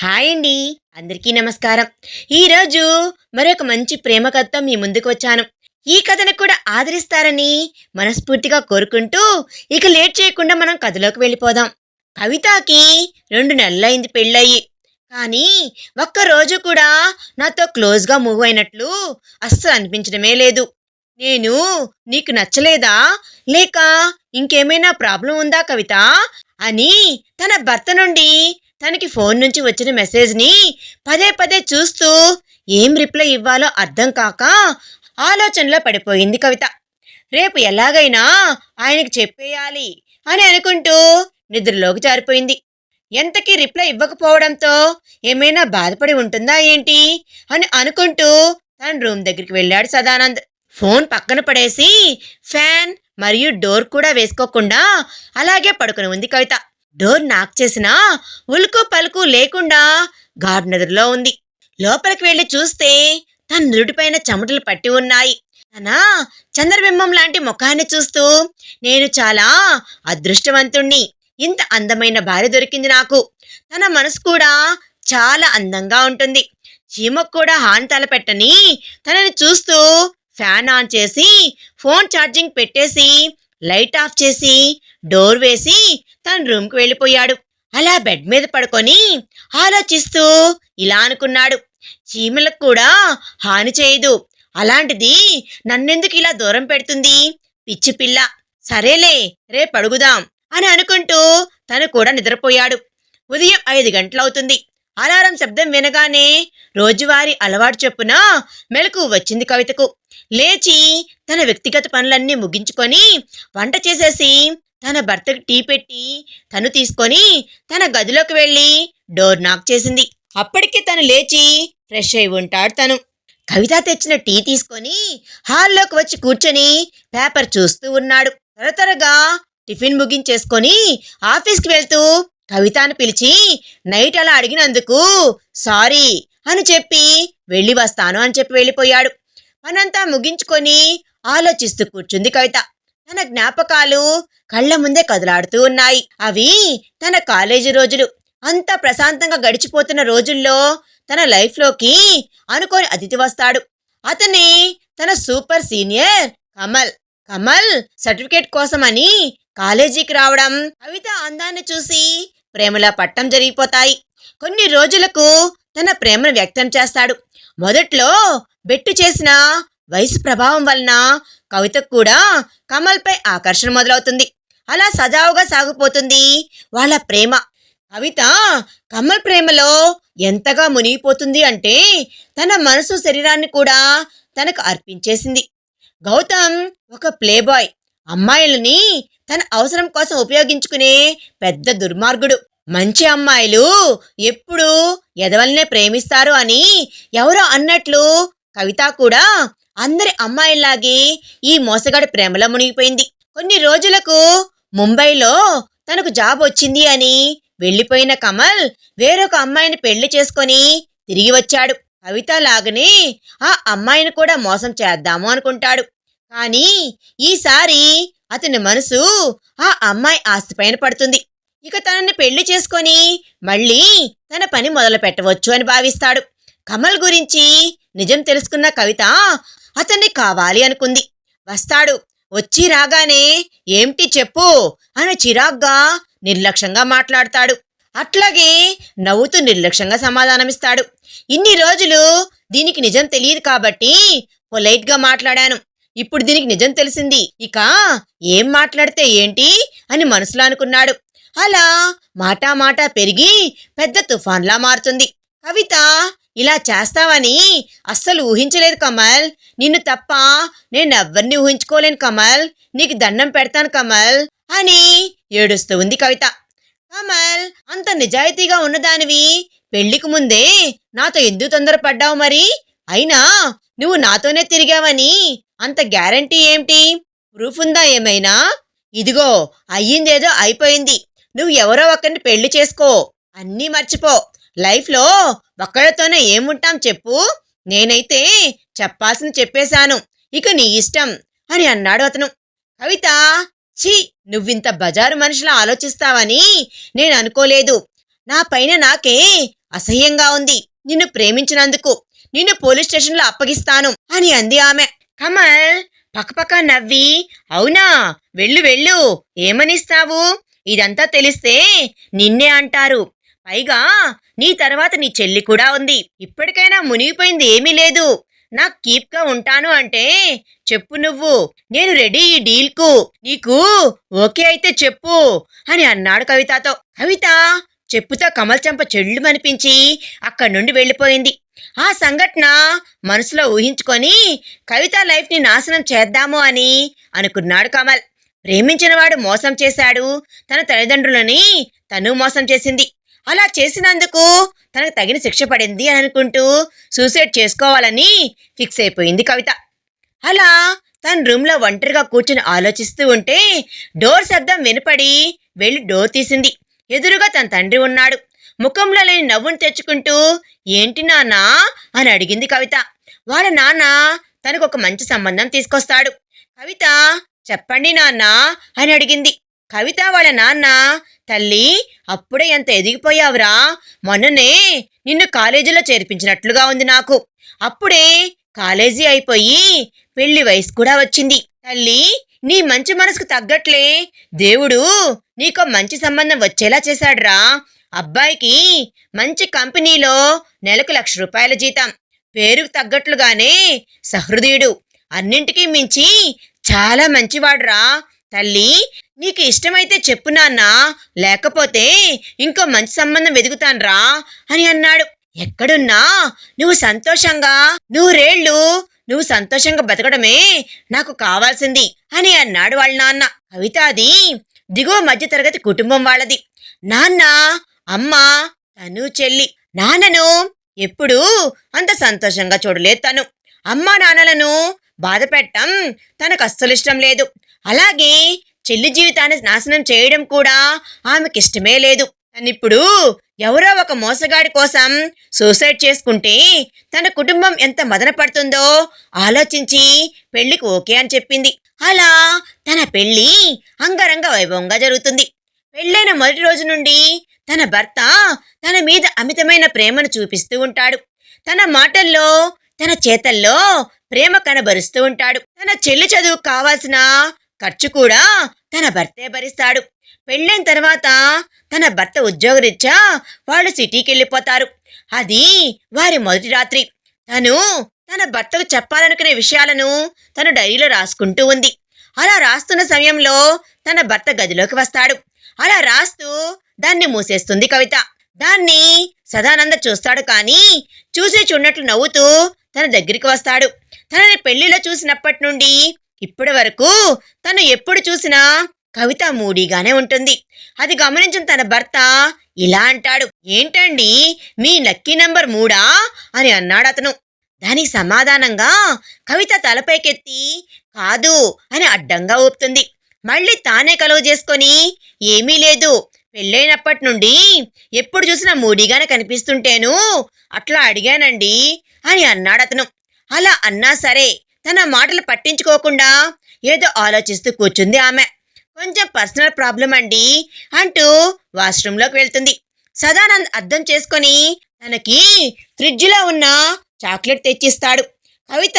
Hi అండి. అందరికీ నమస్కారం. ఈరోజు మరొక మంచి ప్రేమ కథతో మీ ముందుకు వచ్చాను. ఈ కథను కూడా ఆదరిస్తారని మనస్ఫూర్తిగా కోరుకుంటూ ఇక లేట్ చేయకుండా మనం కథలోకి వెళ్ళిపోదాం. కవితకి 2 నెలలైంది పెళ్ళయి. కానీ ఒక్కరోజు కూడా నాతో క్లోజ్గా మూవ్ అయినట్లు అస్సలు అనిపించడమే లేదు. నేను నీకు నచ్చలేదా, లేక ఇంకేమైనా ప్రాబ్లం ఉందా కవిత అని తన భర్త నుండి తనకి ఫోన్ నుంచి వచ్చిన మెసేజ్ని పదే పదే చూస్తూ ఏం రిప్లై ఇవ్వాలో అర్థం కాక ఆలోచనలో పడిపోయింది కవిత. రేపు ఎలాగైనా ఆయనకి చెప్పేయాలి అని అనుకుంటూ నిద్రలోకి జారిపోయింది. ఎంతకీ రిప్లై ఇవ్వకపోవడంతో ఏమైనా బాధపడి ఉంటుందా ఏంటి అని అనుకుంటూ తన రూమ్ దగ్గరికి వెళ్ళాడు సదానంద్. ఫోన్ పక్కన పడేసి ఫ్యాన్ మరియు డోర్ కూడా వేసుకోకుండా అలాగే పడుకుని ఉంది కవిత. డోర్ నాక్ చేసినా ఉలుకు పలుకు లేకుండా గాఢ నిద్రలో ఉంది. లోపలికి వెళ్లి చూస్తే తన నుదుటిపైన చెమటలు పట్టి ఉన్నాయి. తన చంద్రబింబం లాంటి ముఖాన్ని చూస్తూ నేను చాలా అదృష్టవంతుణ్ణి, ఇంత అందమైన భార్య దొరికింది నాకు. తన మనసు కూడా చాలా అందంగా ఉంటుంది. చీమకు కూడా హాని తలపెట్టని తనని చూస్తూ ఫ్యాన్ ఆన్ చేసి ఫోన్ ఛార్జింగ్ పెట్టేసి లైట్ ఆఫ్ చేసి డోర్ వేసి తన రూమ్కి వెళ్ళిపోయాడు. అలా బెడ్ మీద పడుకొని ఆలోచిస్తూ ఇలా అనుకున్నాడు, చీమలకు కూడా హాని చేయదు, అలాంటిది నన్నెందుకు ఇలా దూరం పెడుతుంది పిచ్చి పిల్ల. సరేలే రేపు అడుగుదాం అని అనుకుంటూ తను కూడా నిద్రపోయాడు. ఉదయం 5 గంటలవుతుంది. అలారం శబ్దం వినగానే రోజువారీ అలవాటు చొప్పున మెలకువ వచ్చింది కవితకు. లేచి తన వ్యక్తిగత పనులన్నీ ముగించుకొని వంట చేసేసి తన భర్తకు టీ పెట్టి తను తీసుకొని తన గదిలోకి వెళ్ళి డోర్ నాక్ చేసింది. అప్పటికే తను లేచి ఫ్రెష్ అయి ఉంటాడు. తను కవిత తెచ్చిన టీ తీసుకొని హాల్లోకి వచ్చి కూర్చొని పేపర్ చూస్తూ ఉన్నాడు. త్వరగా టిఫిన్ ముగించేసుకొని ఆఫీస్కి వెళ్తూ కవితను పిలిచి నైట్ అలా అడిగినందుకు సారీ అని చెప్పి వెళ్ళి వస్తాను అని చెప్పి వెళ్ళిపోయాడు. పనంతా ముగించుకొని ఆలోచిస్తూ కూర్చుంది కవిత. తన జ్ఞాపకాలు కళ్ళ ముందే కదలాడుతూ ఉన్నాయి. అవి తన కాలేజీ రోజులు. అంత ప్రశాంతంగా గడిచిపోతున్న రోజుల్లో తన లైఫ్లోకి అనుకోని అతిథి వస్తాడు. అతనే తన super senior Kamal. Kamal certificate కోసమని కాలేజీకి రావడం, కవిత అందాన్ని చూసి ప్రేమలా పట్టం జరిగిపోతాయి. కొన్ని రోజులకు తన ప్రేమను వ్యక్తం చేస్తాడు. మొదట్లో బెట్టు చేసిన వయసు ప్రభావం వలన కవితకు కూడా కమల్పై ఆకర్షణ మొదలవుతుంది. అలా సజావుగా సాగిపోతుంది వాళ్ళ ప్రేమ. కవిత కమల్ ప్రేమలో ఎంతగా మునిగిపోతుంది అంటే తన మనసు శరీరాన్ని కూడా తనకు అర్పించేసింది. గౌతమ్ ఒక ప్లేబాయ్. అమ్మాయిలని తన అవసరం కోసం ఉపయోగించుకునే పెద్ద దుర్మార్గుడు. మంచి అమ్మాయిలు ఎప్పుడూ ఎదవల్నే ప్రేమిస్తారు అని ఎవరో అన్నట్లు కవిత కూడా అందరి అమ్మాయిల్లాగే ఈ మోసగాడి ప్రేమలో మునిగిపోయింది. కొన్ని రోజులకు ముంబైలో తనకు జాబ్ వచ్చింది అని వెళ్ళిపోయిన కమల్ వేరొక అమ్మాయిని పెళ్లి చేసుకొని తిరిగి వచ్చాడు. కవిత లాగానే ఆ అమ్మాయిని కూడా మోసం చేద్దాము అనుకుంటాడు. కానీ ఈసారి అతని మనసు ఆ అమ్మాయి ఆస్తిపైన పడుతుంది. ఇక తనని పెళ్లి చేసుకొని మళ్ళీ తన పని మొదలు పెట్టవచ్చు అని భావిస్తాడు. కమల్ గురించి నిజం తెలుసుకున్న కవిత అతన్ని కావాలి అనుకుంది. వస్తాడు. వచ్చి రాగానే ఏమిటి చెప్పు అని చిరాగ్గా నిర్లక్ష్యంగా మాట్లాడతాడు. అట్లాగే నవ్వుతూ నిర్లక్ష్యంగా సమాధానమిస్తాడు. ఇన్ని రోజులు దీనికి నిజం తెలియదు కాబట్టి పొలైట్గా మాట్లాడాను. ఇప్పుడు దీనికి నిజం తెలిసింది, ఇక ఏం మాట్లాడితే ఏంటి అని మనసులో అనుకున్నాడు. అలా మాటా పెరిగి పెద్ద తుఫాన్లా మారుతుంది. కవిత ఇలా చేస్తావని అస్సలు ఊహించలేదు కమల్. నిన్ను తప్ప నేనెవ్వరిని ఊహించుకోలేను కమల్. నీకు దండం పెడతాను కమల్ అని ఏడుస్తూ ఉంది కవిత. కమల్, అంత నిజాయితీగా ఉన్నదానివి పెళ్లికి ముందే నాతో ఎందుకు తొందరపడ్డావు మరి? అయినా నువ్వు నాతోనే తిరిగావని అంత గ్యారంటీ ఏమిటి? ప్రూఫ్ ఉందా ఏమైనా? ఇదిగో అయ్యిందేదో అయిపోయింది. నువ్వు ఎవరో ఒకరిని పెళ్లి చేసుకో, అన్నీ మర్చిపో. లైఫ్లో ఒక్కడితోనే ఏముంటాం చెప్పు? నేనైతే చెప్పాల్సింది చెప్పేశాను, ఇక నీ ఇష్టం అని అన్నాడు అతను. కవిత, ఛీ, నువ్వింత బజారు మనిషిలా ఆలోచిస్తావని నేను అనుకోలేదు. నా పైన నాకే అసహ్యంగా ఉంది. నిన్ను ప్రేమించినందుకు నిన్ను పోలీస్ స్టేషన్లో అప్పగిస్తాను అని అంది ఆమె. కమల్ పక్కపక్క నవ్వి, అవునా, వెళ్ళు వెళ్ళు, ఏమనిస్తావు? ఇదంతా తెలిస్తే నిన్నే అంటారు. పైగా నీ తర్వాత నీ చెల్లి కూడా ఉంది. ఇప్పటికైనా మునిగిపోయింది ఏమీ లేదు. నాకు కీప్గా ఉంటాను అంటే చెప్పు నువ్వు. నేను రెడీ ఈ డీల్కు. నీకు ఓకే అయితే చెప్పు అని అన్నాడు కవితతో. కవిత చెప్పుతో కమల్ చెంప చెళ్ళుమనిపించి అక్కడి నుండి వెళ్ళిపోయింది. ఆ సంఘటన మనసులో ఊహించుకొని కవిత లైఫ్ని నాశనం చేద్దాము అని అనుకున్నాడు కమల్. ప్రేమించినవాడు మోసం చేశాడు. తన తల్లిదండ్రులని తను మోసం చేసింది. అలా చేసినందుకు తనకు తగిన శిక్ష పడింది అని అనుకుంటూ సూసైడ్ చేసుకోవాలని ఫిక్స్ అయిపోయింది కవిత. అలా తన రూమ్లో ఒంటరిగా కూర్చుని ఆలోచిస్తూ ఉంటే డోర్ శబ్దం వినపడి వెళ్ళి డోర్ తీసింది. ఎదురుగా తన తండ్రి ఉన్నాడు. ముఖంలో లేని నవ్వును తెచ్చుకుంటూ, ఏంటి నాన్నా అని అడిగింది కవిత. వాళ్ళ నాన్న తనకు ఒక మంచి సంబంధం తీసుకొస్తాడు. కవిత చెప్పండి నాన్న అని అడిగింది. కవిత వాళ్ళ నాన్న, తల్లి అప్పుడే ఎంత ఎదిగిపోయావురా, మొన్ననే నిన్ను కాలేజీలో చేర్పించినట్లుగా ఉంది నాకు. అప్పుడే కాలేజీ అయిపోయి పెళ్లి వయసు కూడా వచ్చింది. తల్లి నీ మంచి మనసుకు తగ్గట్లే దేవుడు నీకో మంచి సంబంధం వచ్చేలా చేశాడురా. అబ్బాయికి మంచి కంపెనీలో నెలకు 1,00,000 రూపాయల జీతం, పేరుకు తగ్గట్లుగానే సహృదయుడు, అన్నింటికీ మించి చాలా మంచివాడురా. తల్లి నీకు ఇష్టమైతే చెప్పు నాన్న, లేకపోతే ఇంకో మంచి సంబంధం వెతుకుతాన్రా అని అన్నాడు. ఎక్కడున్నా నువ్వు సంతోషంగా నూరేళ్లు నువ్వు సంతోషంగా బతకడమే నాకు కావాల్సింది అని అన్నాడు వాళ్ళ నాన్న. కవితాది దిగువ మధ్యతరగతి కుటుంబం వాళ్ళది. నాన్న, అమ్మ, తను చెల్లి. నాన్నను ఎప్పుడూ అంత సంతోషంగా చూడలేదు తను. అమ్మా నాన్నలను బాధ పెట్టడం తనకు అస్సలు ఇష్టం లేదు. అలాగే చెల్లి జీవితాన్ని నాశనం చేయడం కూడా ఆమెకిష్టమే లేదు. తనిప్పుడు ఎవరో ఒక మోసగాడి కోసం సూసైడ్ చేసుకుంటే తన కుటుంబం ఎంత మదన పడుతుందో ఆలోచించి పెళ్లికి ఓకే అని చెప్పింది. అలా తన పెళ్లి అంగరంగ వైభవంగా జరుగుతుంది. పెళ్ళైన మొదటి రోజు నుండి తన భర్త తన మీద అమితమైన ప్రేమను చూపిస్తూ ఉంటాడు. తన మాటల్లో తన చేతల్లో ప్రేమ కనబరుస్తూ ఉంటాడు. తన చెల్లి చదువుకు కావాల్సిన ఖర్చు కూడా తన భర్తే భరిస్తాడు. పెళ్ళైన తర్వాత తన భర్త ఉద్యోగరీత్యా వాళ్ళు సిటీకి వెళ్ళిపోతారు. అది వారి మొదటి రాత్రి. తను తన భర్తకు చెప్పాలనుకునే విషయాలను తను డైరీలో రాసుకుంటూ ఉంది. అలా రాస్తున్న సమయంలో తన భర్త గదిలోకి వస్తాడు. అలా రాస్తూ దాన్ని మూసేస్తుంది కవిత. దాన్ని సదానంద చూస్తాడు. కానీ చూసి చూడనట్లు నవ్వుతూ తన దగ్గరికి వస్తాడు. తనని పెళ్లిలో చూసినప్పటి నుండి ఇప్పటి వరకు తను ఎప్పుడు చూసినా కవిత మూడీగానే ఉంటుంది. అది గమనించిన తన భర్త ఇలా అంటాడు, ఏంటండి మీ లక్కీ నంబర్ 3 అని అన్నాడు అతను. దానికి సమాధానంగా కవిత తలపైకెత్తి కాదు అని అడ్డంగా ఊపుతుంది. మళ్ళీ తానే కలువ చేసుకొని, ఏమీ లేదు, పెళ్ళైనప్పటి నుండి ఎప్పుడు చూసినా మూడీగానే కనిపిస్తుంటేను అట్లా అడిగానండి అని అన్నాడు అతను. అలా అన్నా సరే తన మాటలు పట్టించుకోకుండా ఏదో ఆలోచిస్తూ కూర్చుంది ఆమె. కొంచెం పర్సనల్ ప్రాబ్లం అండి అంటూ వాష్రూంలోకి వెళ్తుంది. సదానంద్ అర్థం చేసుకొని తనకి ఫ్రిడ్జ్లో ఉన్న చాక్లెట్ తెచ్చిస్తాడు. కవిత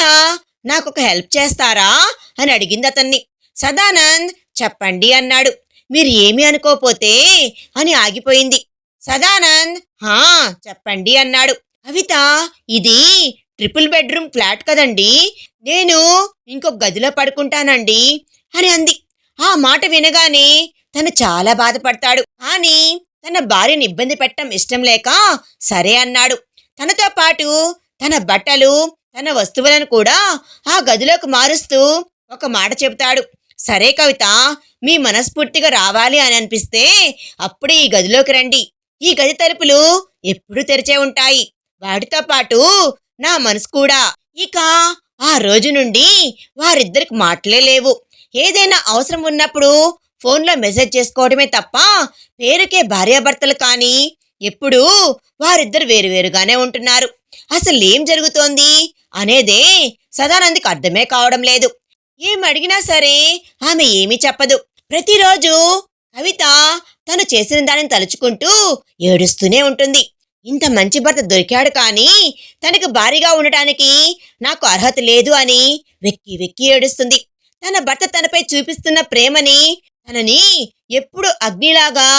నాకొక హెల్ప్ చేస్తారా అని అడిగింది అతన్ని. సదానంద్ చెప్పండి అన్నాడు. మీరు ఏమీ అనుకోపోతే అని ఆగిపోయింది. సదానంద్ హా చెప్పండి అన్నాడు. కవిత ఇది 3 బెడ్రూమ్ ఫ్లాట్ కదండి, నేను ఇంకొక గదిలో పడుకుంటానండి అని అంది. ఆ మాట వినగానే తను చాలా బాధపడతాడు. కానీ తన భార్యను ఇబ్బంది పెట్టడం ఇష్టం లేక సరే అన్నాడు. తనతో పాటు తన బట్టలు, తన వస్తువులను కూడా ఆ గదిలోకి మారుస్తూ ఒక మాట చెబుతాడు. సరే కవిత, మీ మనస్ఫూర్తిగా రావాలి అని అనిపిస్తే అప్పుడే ఈ గదిలోకి రండి. ఈ గది తలుపులు ఎప్పుడూ తెరిచే ఉంటాయి. వాటితో పాటు నా మనసు కూడా. ఇక ఆ రోజు నుండి వారిద్దరికి మాటలే లేవు. ఏదైనా అవసరం ఉన్నప్పుడు ఫోన్లో మెసేజ్ చేసుకోవడమే తప్ప పేరుకే భార్యాభర్తలు. కానీ ఎప్పుడూ వారిద్దరు వేరువేరుగానే ఉంటున్నారు. అసలు ఏం జరుగుతోంది అనేదే సదానంద్కి అర్థమే కావడం లేదు. ఏమడిగినా సరే ఆమె ఏమీ చెప్పదు. ప్రతిరోజు కవిత తను చేసిన దానిని తలుచుకుంటూ ఏడుస్తూనే ఉంటుంది. ఇంత మంచి భర్త దొరికాడు కానీ తనకు భారీగా ఉండటానికి నాకు అర్హత లేదు అని వెక్కి వెక్కి ఏడుస్తుంది. తన భర్త తనపై చూపిస్తున్న ప్రేమని తనని ఎప్పుడు అగ్నిలాగా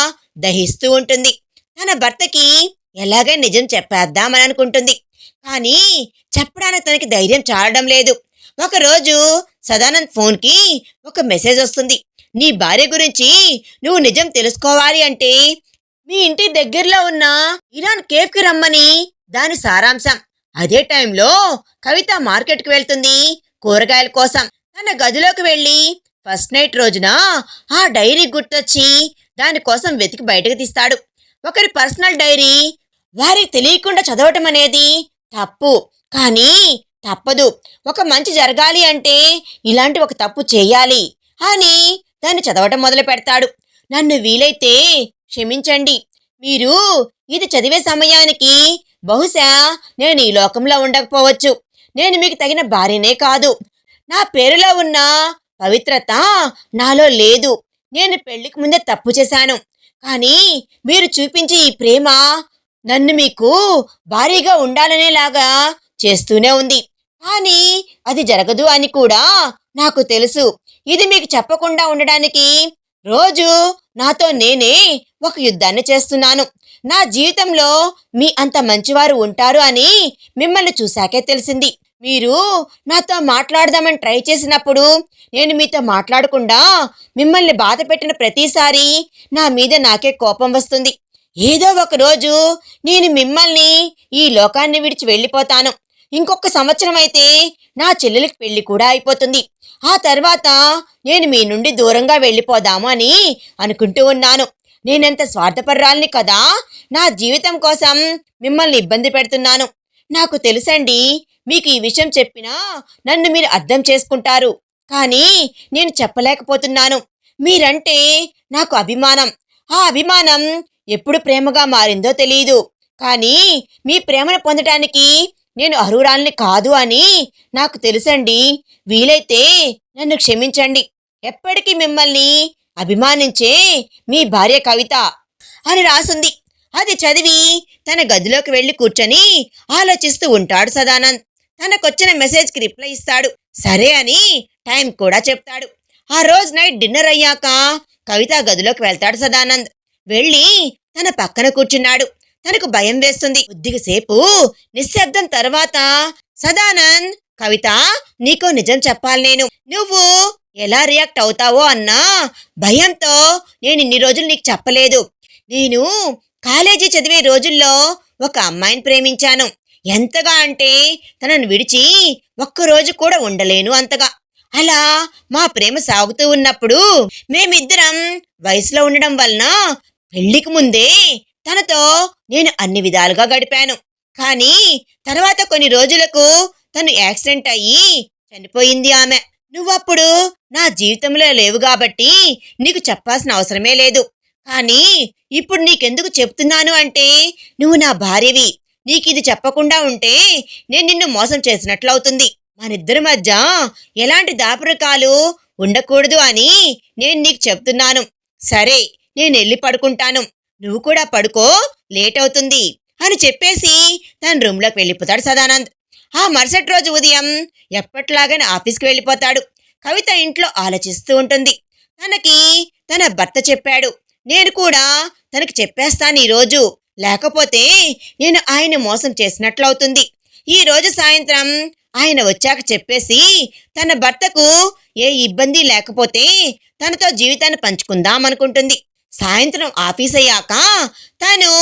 దహిస్తూ ఉంటుంది. తన భర్తకి ఎలాగే నిజం చెప్పేద్దామని అనుకుంటుంది. కానీ చెప్పడానికి తనకి ధైర్యం చాలడం లేదు. ఒకరోజు సదానంద్ ఫోన్కి ఒక మెసేజ్ వస్తుంది. నీ భార్య గురించి నువ్వు నిజం తెలుసుకోవాలి అంటే మీ ఇంటి దగ్గరలో ఉన్న ఇరాన్ కేఫ్కి రమ్మని దాని సారాంశం. అదే టైంలో కవిత మార్కెట్కి వెళ్తుంది కూరగాయల కోసం. తన గదిలోకి వెళ్ళి ఫస్ట్ నైట్ రోజున ఆ డైరీ గుర్తొచ్చి దానికోసం వెతికి బయటకు తీస్తాడు. ఒకరి పర్సనల్ డైరీ వారికి తెలియకుండా చదవటం అనేది తప్పు, కానీ తప్పదు. ఒక మంచి జరగాలి అంటే ఇలాంటి ఒక తప్పు చేయాలి అని దాన్ని చదవటం మొదలు పెడతాడు. నన్ను వీలైతే క్షమించండి. మీరు ఇది చదివే సమయానికి బహుశా నేను ఈ లోకంలో ఉండకపోవచ్చు. నేను మీకు తగిన భార్యనే కాదు. నా పేరులో ఉన్న పవిత్రత నాలో లేదు. నేను పెళ్లికి ముందే తప్పు చేశాను. కానీ మీరు చూపించే ఈ ప్రేమ నన్ను మీకు భారీగా ఉండాలనేలాగా చేస్తూనే ఉంది. కానీ అది జరగదు అని కూడా నాకు తెలుసు. ఇది మీకు చెప్పకుండా ఉండడానికి రోజు నాతో నేనే ఒక యుద్ధాన్ని చేస్తున్నాను. నా జీవితంలో మీ అంత మంచివారు ఉంటారు అని మిమ్మల్ని చూశాకే తెలిసింది. మీరు నాతో మాట్లాడదామని ట్రై చేసినప్పుడు నేను మీతో మాట్లాడకుండా మిమ్మల్ని బాధ పెట్టిన ప్రతిసారి నా మీద నాకే కోపం వస్తుంది. ఏదో ఒక రోజు నేను మిమ్మల్ని ఈ లోకాన్ని విడిచి వెళ్ళిపోతాను. ఇంకొక సంవత్సరం అయితే నా చెల్లెలికి పెళ్లి కూడా అయిపోతుంది. ఆ తర్వాత నేను మీ నుండి దూరంగా వెళ్ళిపోదాము అని అనుకుంటూ ఉన్నాను. నేనెంత స్వార్థపర్రాల్ని కదా. నా జీవితం కోసం మిమ్మల్ని ఇబ్బంది పెడుతున్నాను. నాకు తెలుసండి, మీకు ఈ విషయం చెప్పినా నన్ను మీరు అర్థం చేసుకుంటారు. కానీ నేను చెప్పలేకపోతున్నాను. మీరంటే నాకు అభిమానం. ఆ అభిమానం ఎప్పుడు ప్రేమగా మారిందో తెలియదు. కానీ మీ ప్రేమను పొందటానికి నేను అర్హురాల్ని కాదు అని నాకు తెలుసండి. వీలైతే నన్ను క్షమించండి. ఎప్పటికీ మిమ్మల్ని అభిమానించే మీ భార్య కవిత అని రాసుంది. అది చదివి తన గదిలోకి వెళ్ళి కూర్చొని ఆలోచిస్తూ ఉంటాడు సదానంద్. తనకొచ్చిన మెసేజ్కి రిప్లై ఇస్తాడు. సరే అని టైం కూడా చెప్తాడు. ఆ రోజు నైట్ డిన్నర్ అయ్యాక కవిత గదిలోకి వెళ్తాడు సదానంద్. వెళ్ళి తన పక్కన కూర్చున్నాడు. తనకు భయం వేస్తుంది. కొద్దిగా సేపు నిశ్శబ్దం తర్వాత సదానంద్, కవిత, నీకో నిజం చెప్పాలి. నువ్వు ఎలా రియాక్ట్ అవుతావో అన్న భయంతో నేను ఇన్ని రోజులు నీకు చెప్పలేదు. నేను కాలేజీ చదివే రోజుల్లో ఒక అమ్మాయిని ప్రేమించాను. ఎంతగా అంటే తనను విడిచి ఒక్కరోజు కూడా ఉండలేను అంతగా. అలా మా ప్రేమ సాగుతూ ఉన్నప్పుడు మేమిద్దరం వయసులో ఉండడం వలన పెళ్లికి ముందే తనతో నేను అన్ని విధాలుగా గడిపాను. కానీ తర్వాత కొన్ని రోజులకు తను యాక్సిడెంట్ అయ్యి చనిపోయింది ఆమె. నువ్వప్పుడు నా జీవితంలో లేవు కాబట్టి నీకు చెప్పాల్సిన అవసరమే లేదు. కానీ ఇప్పుడు నీకెందుకు చెప్తున్నాను అంటే నువ్వు నా భార్యవి. నీకిది చెప్పకుండా ఉంటే నేను నిన్ను మోసం చేసినట్లవుతుంది. మనిద్దరి మధ్య ఎలాంటి దాపరికాలు ఉండకూడదు అని నేను నీకు చెప్తున్నాను. సరే, నేను వెళ్ళి పడుకుంటాను. నువ్వు కూడా పడుకో, లేట్ అవుతుంది అని చెప్పేసి తన రూమ్లోకి వెళ్ళిపోతాడు సదానంద్. ఆ మరుసటి రోజు ఉదయం ఎప్పట్లాగానే ఆఫీస్కి వెళ్ళిపోతాడు. కవిత ఇంట్లో ఆలోచిస్తూ ఉంటుంది. తనకి తన భర్త చెప్పాడు. నేను కూడా తనకి చెప్పేస్తాను ఈరోజు, లేకపోతే నేను ఆయన మోసం చేసినట్లవుతుంది. ఈ రోజు సాయంత్రం ఆయన వచ్చాక చెప్పేసి తన భర్తకు ఏ ఇబ్బంది లేకపోతే తనతో జీవితాన్ని పంచుకుందాం అనుకుంటుంది. సాయంత్రం ఆఫీస్ అయ్యాక తను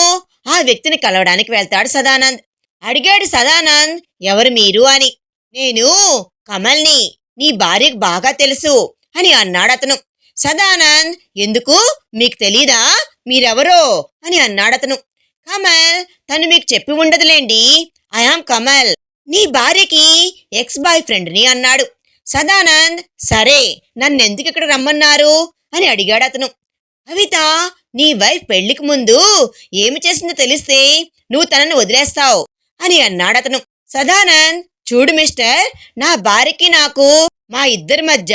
ఆ వ్యక్తిని కలవడానికి వెళ్తాడు సదానంద్. అడిగాడు సదానంద్, ఎవరు మీరు అని. నేను కమల్ని, నీ భార్యకు బాగా తెలుసు అని అన్నాడు అతను. సదానంద్, ఎందుకు, మీకు తెలీదా మీరెవరో అని అన్నాడు అతను. కమల్, తను మీకు చెప్పి ఉండదులేండి, ఐఆమ్ కమల్, నీ భార్యకి ఎక్స్ బాయ్ ఫ్రెండ్ని అన్నాడు. సదానంద్, సరే, నన్నెందుకు ఇక్కడ రమ్మన్నారు అని అడిగాడు అతను. కవిత, నీ వైఫ్ పెళ్లికి ముందు ఏమి చేసిందో తెలిస్తే నువ్వు తనని వదిలేస్తావు అని అన్నాడు అతను. సదానంద్, చూడు మిస్టర్, నా భార్యకి నాకు మా ఇద్దరి మధ్య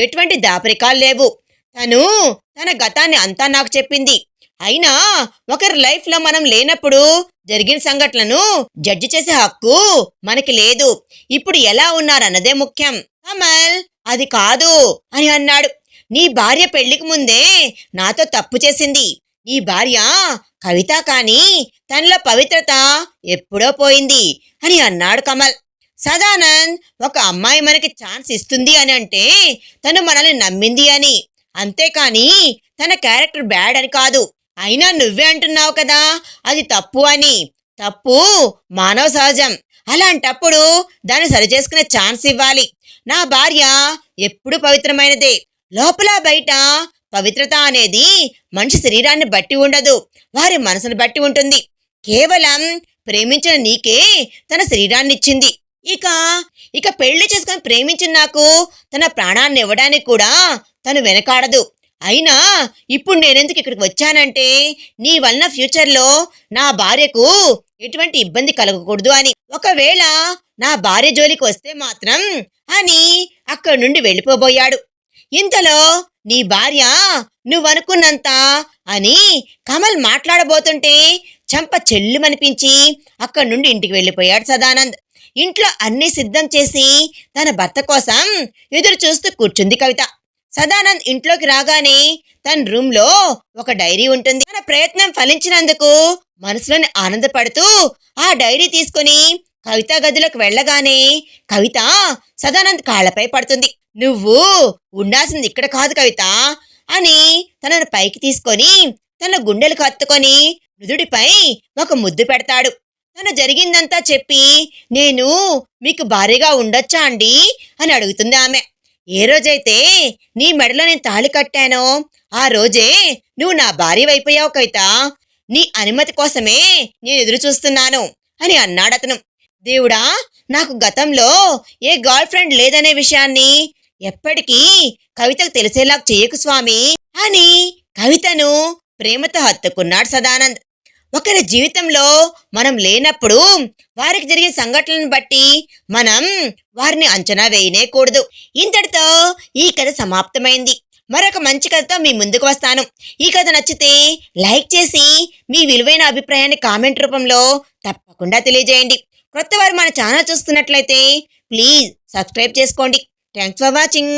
ఎటువంటి దాపరికాలు లేవు. తను తన గతాన్ని అంతా నాకు చెప్పింది. అయినా ఒకరి లైఫ్లో మనం లేనప్పుడు జరిగిన సంఘటనలను జడ్జి చేసే హక్కు మనకి లేదు. ఇప్పుడు ఎలా ఉన్నారన్నదే ముఖ్యం. కమల్ అది కాదు అని అన్నాడు. నీ భార్య పెళ్లికి ముందే నాతో తప్పు చేసింది. నీ భార్య కవిత కానీ తనలో పవిత్రత ఎప్పుడో పోయింది అని అన్నాడు కమల్. సదానంద్ ఒక అమ్మాయి మనకి ఛాన్స్ ఇస్తుంది అని అంటే తను మనల్ని నమ్మింది అని, అంతేకాని తన క్యారెక్టర్ బ్యాడ్ అని కాదు. అయినా నువ్వే అంటున్నావు కదా అది తప్పు అని. తప్పు మానవ సహజం. అలాంటప్పుడు దాన్ని సరిచేసుకునే ఛాన్స్ ఇవ్వాలి. నా భార్య ఎప్పుడు పవిత్రమైనదే. లోపల బయట పవిత్రత అనేది మనిషి శరీరాన్ని బట్టి ఉండదు, వారి మనసును బట్టి ఉంటుంది. కేవలం ప్రేమించిన నీకే తన శరీరాన్ని ఇచ్చింది. ఇక ఇక పెళ్లి చేసుకుని ప్రేమించిన నాకు తన ప్రాణాన్ని ఇవ్వడానికి కూడా తను వెనకాడదు. అయినా ఇప్పుడు నేనెందుకు ఇక్కడికి వచ్చానంటే నీ వలన ఫ్యూచర్లో నా భార్యకు ఎటువంటి ఇబ్బంది కలగకూడదు అని. ఒకవేళ నా భార్య జోలికి వస్తే మాత్రం అని అక్కడి నుండి వెళ్ళిపోబోయాడు. ఇంతలో నీ భార్య నువ్వనుకున్నంత అని కమల్ మాట్లాడబోతుంటే చెంప చెల్లుమనిపించి అక్కడి నుండి ఇంటికి వెళ్ళిపోయాడు సదానంద్. ఇంట్లో అన్నీ సిద్ధం చేసి తన భర్త కోసం ఎదురు చూస్తూ కూర్చుంది కవిత. సదానంద్ ఇంట్లోకి రాగానే తన రూమ్లో ఒక డైరీ ఉంటుంది. తన ప్రయత్నం ఫలించినందుకు మనసులోని ఆనందపడుతూ ఆ డైరీ తీసుకుని కవిత గదిలోకి వెళ్ళగానే కవిత సదానంద్ కాళ్లపై పడుతుంది. నువ్వు ఉండాల్సింది ఇక్కడ కాదు కవిత అని తనను పైకి తీసుకొని తన గుండెలకు హత్తుకొని నుదుడిపై ఒక ముద్దు పెడతాడు. తను జరిగిందంతా చెప్పి నేను మీకు భార్యగా ఉండొచ్చా అండి అని అడుగుతుంది ఆమె. ఏ రోజైతే నీ మెడలో నేను తాళి కట్టానో ఆ రోజే నువ్వు నా భార్యవైపోయావు కవిత. నీ అనుమతి కోసమే నేను ఎదురు చూస్తున్నాను అని అన్నాడతను. దేవుడా, నాకు గతంలో ఏ గర్ల్ ఫ్రెండ్ లేదనే విషయాన్ని ఎప్పటికీ కవితకు తెలిసేలా చేయకు స్వామి అని కవితను ప్రేమతో హత్తుకున్నాడు సదానంద్. ఒకరి జీవితంలో మనం లేనప్పుడు వారికి జరిగే సంఘటనలను బట్టి మనం వారిని అంచనా వేయనేకూడదు. ఇంతటితో ఈ కథ సమాప్తమైంది. మరొక మంచి కథతో మీ ముందుకు వస్తాను. ఈ కథ నచ్చితే లైక్ చేసి మీ విలువైన అభిప్రాయాన్ని కామెంట్ రూపంలో తప్పకుండా తెలియజేయండి. కొత్త వారు మన ఛానల్ చూస్తున్నట్లయితే ప్లీజ్ సబ్స్క్రైబ్ చేసుకోండి. Thanks for watching.